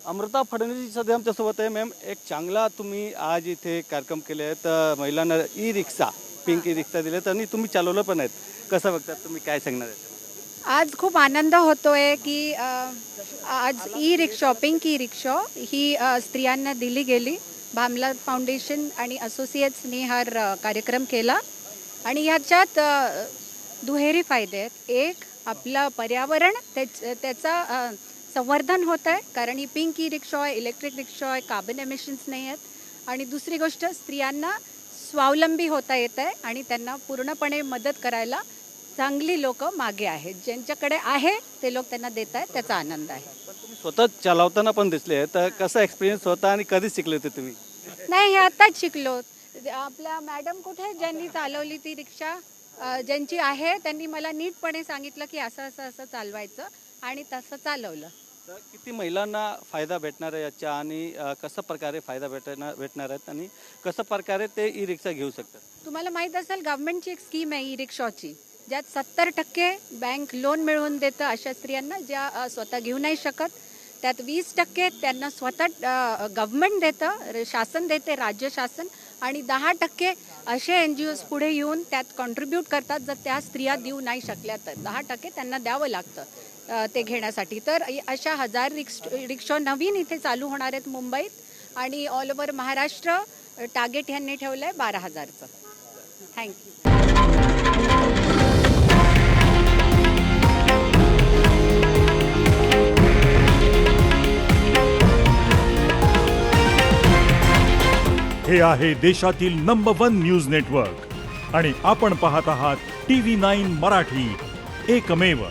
अमृता फडणवीस सध्या आमच्यासोबत आहे. मॅम, एक चांगला तुम्ही आज इथे कार्यक्रम केले आहेत, महिलांना ई रिक्षा, पिंक ई रिक्षा दिलेत आणि तुम्ही चालवलं पण आहेत. कसं बघतात तुम्ही, काय सांगणार आहे? आज खूप आनंद होतोय की आज ई रिक्षा, पिंक ई रिक्षा ही स्त्रियांना दिली गेली. भामला फाउंडेशन आणि असोसिएट्सनी हा कार्यक्रम केला आणि ह्याच्यात दुहेरी फायदे आहेत. एक, आपलं पर्यावरण त्याचा संवर्धन होत आहे, कारण ही पिंक ई रिक्षा आहे, इलेक्ट्रिक रिक्षा आहे, कार्बन एमिशन्स नाही आहेत. आणि दुसरी गोष्ट, स्त्रियांना स्वावलंबी होता येत आहे आणि त्यांना पूर्णपणे मदत करायला चांगली लोक मागे आहेत. ज्यांच्याकडे आहे ते लोक त्यांना देत आहेत, त्याचा आनंद आहे. पण तुम्ही स्वतः चालवताना पण दिसले, तर कसा एक्सपिरियन्स होता आणि कधी शिकले होते तुम्ही? नाही, हे आताच शिकलो. आपल्या मॅडम कुठे ज्यांनी चालवली ती रिक्षा, ज्यांची आहे त्यांनी मला नीटपणे सांगितलं की असं असं असं चालवायचं आणि तसं चालवलं. तर किती महिलांना फायदा भेटणार आहे याच्या आणि कसं प्रकारे फायदा भेटणार आहेत आणि कसं प्रकारे ते ई रिक्षा घेऊ शकतात? तुम्हाला माहीत असेल, गव्हर्नमेंटची एक स्कीम आहे ई रिक्षाची, ज्यात 70% बँक लोन मिळवून देतं अशा स्त्रियांना ज्या स्वतः घेऊ नाही शकत. त्यात 20% त्यांना स्वतः गव्हर्नमेंट देतं, शासन देते, राज्य शासन. आणि 10% असे NGOs पुढे येऊन त्यात कॉन्ट्रीब्यूट करतात. जर त्या स्त्रिया देऊ नाही शकल्या तर 10% त्यांना द्यावं लागतं ते घेण्यासाठी. तर अशा 1000 रिक्षा नवीन इथे चालू होणार आहेत मुंबईत आणि ऑल ओव्हर महाराष्ट्र. टार्गेट ह्यांनी ठेवलं आहे 12,000चं. थँक्यू. हे आहे देशातील नंबर 1 न्यूज नेटवर्क आणि आपण पाहत आहात TV9 मराठी, एकमेव.